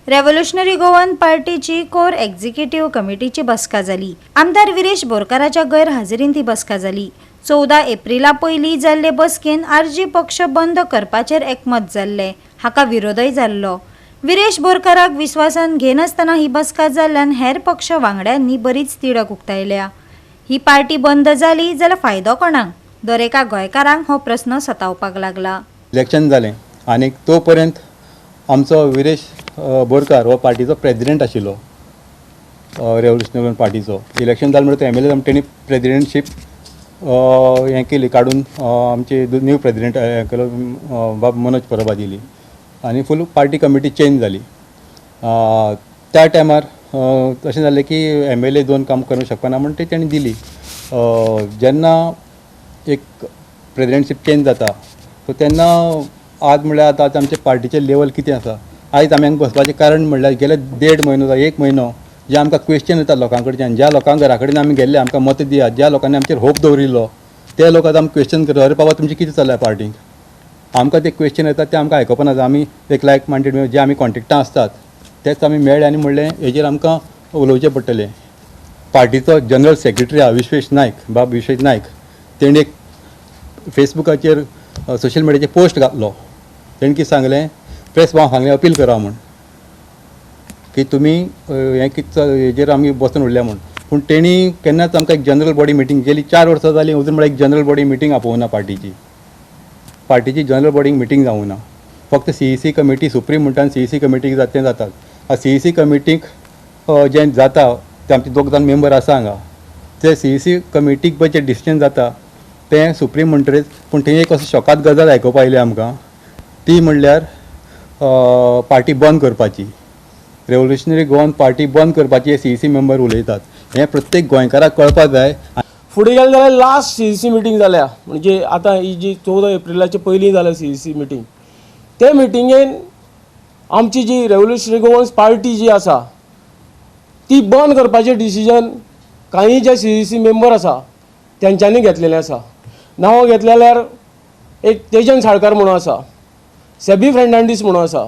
Revolutionary Goan पार्टीची core executive कमिटीची बसका जाली। आमदार विरेश बोरकाराच्या गैरहाजिरीन ती बसका जाली। 14 एप्रिला पयली जाल्ले बसकेन आरजी पक्ष बंद करपाचेर एकमत जाल्ले। हाका विरोधय जाल्लो। विरेश बोरकाराक विश्वासान घेनासतना ही बसका जाल्ल्यान हेर पक्ष वांगड्यांनी बरीच तिडक उक्तायल्या। ही पार्टी बंद जाली जाल्यार फायदो कोणाक? दर एका गोंयकारांक हो प्रश्न सतावपाक लागला। इलेक्शन जालें आनी तो पर्यंत आमचो विरेश बोरकार हो पार्टीचो प्रेसिडेंट आशिल्लो रेव्होल्युशनरी पार्टीचो। इलेक्शन जालें म्हणटा एमएलए तेणी प्रेसिडेंटशीप हें केली काडून आमची न्यू प्रेसिडेंट हें केलो बाब मनोज परबा दिली आनी फूल पार्टी कमिटी चेंज जाली। त्या टायमार अशें जालें की एमएलए दोन काम करूंक शकना म्हणून ती तेणी दिली। जेन्ना एक प्रेसिडेंटशीप चेंज जाता सो तेन्ना आज म्हणल्यार आतां आमचे पार्टीचे लेवल कितें आसा। आयज आमी हांगा बसपाचें कारण म्हणल्यार गेले 1.5 म्हयनो जालो 1 म्हयनो जे आमकां क्वेश्चन येता लोकां कडच्यान, ज्या लोकांक घरा कडेन आमी गेल्ले आमकां मत दियात, ज्या लोकांनी आमचेर होप दवरिल्लो ते लोक आतां आमकां क्वेश्चन करता, अरे बाबा तुमचें कितें चल्लां पार्टीक। आमकां ते क्वेश्चन येतात ते आमकां आयकपना जाय। आमी एक लायक मायंडेड जे आमी कॉन्टेक्टां आसतात तेच आमी मेळ्ळे आनी म्हणलें हेजेर आमकां उलोवचें पडटलें। पार्टीचो जनरल सेक्रेटरी आहा विश्वेश नायक, बाब विश्वेश नायक, तेणी एक फेसबुकाचेर सोशल मिडियाचेर पोस्ट घातलो। तेणी कितें सांगलें, प्रेस भाव सांगलें अपील करा म्हूण की तुमी हें कितें हेजेर आमी बसून उरल्या म्हूण। पूण तेणी केन्नाच आमकां एक जनरल बॉडी मिटींग गेली 4 वर्सां जालीं अजून म्हळ्यार एक जनरल बॉडी मिटींग आपोवना पार्टीची जनरल बॉडी मिटींग जावूं ना। फक्त CEC कमिटी सुप्रीम म्हणटा CEC कमिटीक तें जातात। आ CEC कमिटीक जें जाता ते आमचे 2 जाण मेंबर आसा हांगा, ते CEC कमिटीक पळय जें डिसिजन जाता तें सुप्रीम म्हणटरीच। पूण थंय एक असो शॉकात गजाल आयकुपाक आयली आमकां, ती म्हणल्यार पार्टी बंद करपाची, रेव्होल्युशनरी गोवन पार्टी बंद करपाची हे CEC मेंबर उलयतात। हें प्रत्येक गोंयकाराक कळपाक जाय। फुडें गेले जाल्यार लास्ट CEC मिटींग जाल्या, म्हणजे आतां ही जी 14 एप्रिलाचे पयलीं जाल्या CEC मिटींग, ते मिटिंगेन आमची जी रेव्होल्युशनरी गोवन पार्टी जी आसा ती बंद करपाचें डिसिजन कांय जे CEC मेंबर आसा तेंच्यांनी घेतलेलें आसा। नांवां घेतलें जाल्यार एक तेजन साळकार म्हणून आसा, सेबी फेर्नांडीस म्हणून आसा,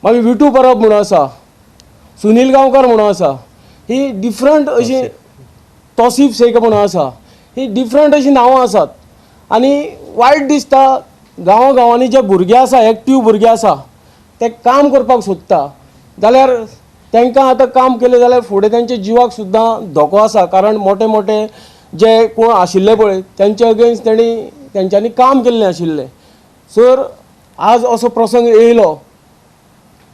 मागीर विटू परब म्हणून आसा, सुनील गांवकर म्हणून आसा। ही डिफरंट अशी तौसीफ शेख म्हणून आसा, ही डिफरंट अशी नांवां आसात। आनी वायट दिसता गांवांनी जे भुरगे आसा, एक्टीव भुरगे आसा, ते काम करपाक सोदता जाल्यार तांकां आतां काम केलें जाल्यार फुडें तांच्या जिवाक सुद्दां धोको आसा। कारण मोठे मोठे जे कोण आशिल्ले पळय तेंचे अगेन्स्ट तेंच्यांनी काम केल्लें आशिल्लें। सर आज असो प्रसंग येयलो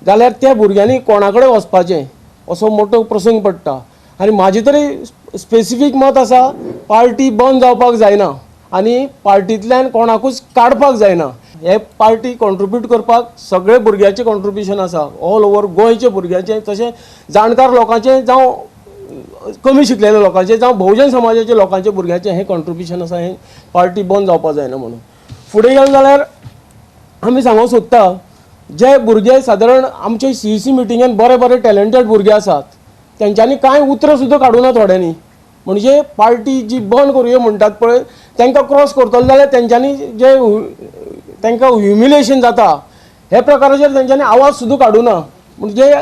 जाल्यार त्या भुरग्यांनी कोणा कडेन वचपाचें असो मोठो प्रसंग पडटा। आनी म्हाजें तरी स्पेसिफीक मत आसा, पार्टी बंद जावपाक जायना आनी पार्टींतल्यान कोणाकूच काडपाक जायना। हे पार्टी कॉन्ट्रिब्यूट करपाक सगळे भुरग्याचें कॉन्ट्रिब्युशन आसा, ऑल ओवर गोंयचे भुरग्याचें, तशें जाणकार लोकांचें जावं कमी शिकलेल्या लोकांचें जावं बहुजन समाजाच्या लोकांच्या भुरग्याचें हें कॉन्ट्रिब्युशन आसा। हें पार्टी बंद जावपाक जायना म्हणून फुडें गेले जाल्यार आमी सांगूंक सोदता, जे भुरगे सादारण आमचे CEC मिटिंगेन बरे बरे टॅलंटेड भुरगे आसात तेंच्यांनी कांय उतरां सुद्दां काडूना थोड्यांनी। म्हणजे पार्टी जी बंद करुया म्हणटात पळय तांकां क्रॉस करतलो जाल्यार तेंच्यांनी जे तांकां ह्युमिलेशन जाता हे प्रकाराचेर तेंच्यांनी आवाज सुद्दां काडूना। म्हणजे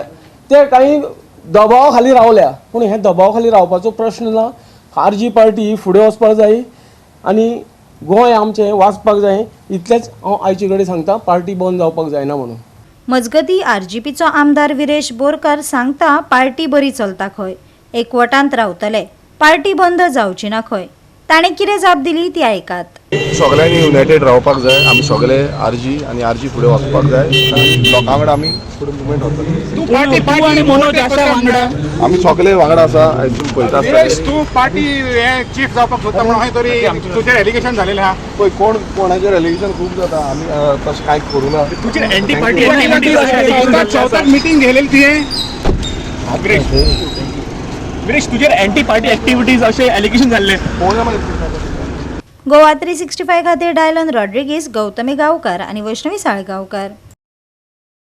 ते कांय दबावा खाली रावल्या, पूण हे दबावा खाली रावपाचो प्रश्न ना। आरजी पार्टी ही फुडें वचपाक जाय आनी गोंय आमचें वाचपाक जाय, इतलेंच हांव आयचे कडेन सांगता। पार्टी बंद जावपाक जायना म्हणून। मजगती आरजीपीचो आमदार विरेश बोरकार सांगता पार्टी बरी चलता खंय, एकवटांत रावतले, पार्टी बंद जावची ना खंय। ताणें कितें जाप दिली ती आयकात। सगळ्यांनी युनायटेड रावपाक जाय, आमी सगळे आरजी आनी आरजी फुडें वचपाक जाय, लोकां वांगडा आमी फुडें मुवमेंट वतले। आमी सगळे वांगडा आसा, हातून पळयता आसतले। तूं पार्टी हे चीफ जावपाक सोदता म्हणून खंय तरी तुजेर एलिगेशन जालेलें आहा पळय, कोणाचेर एलिगेशन खूब जाता, आमी तशें कांय करूना। तुजेर एंटी पार्टी मिटींग घेयलेली तुवें विरेश, तुजेर एंटी पार्टी एक्टिविटीज अशें एलिगेशन जाल्लें। गोवा 365 खातीर डायलन रॉड्रिगीस, गौतमी गांवकार आनी वैष्णवी साळगांवकार।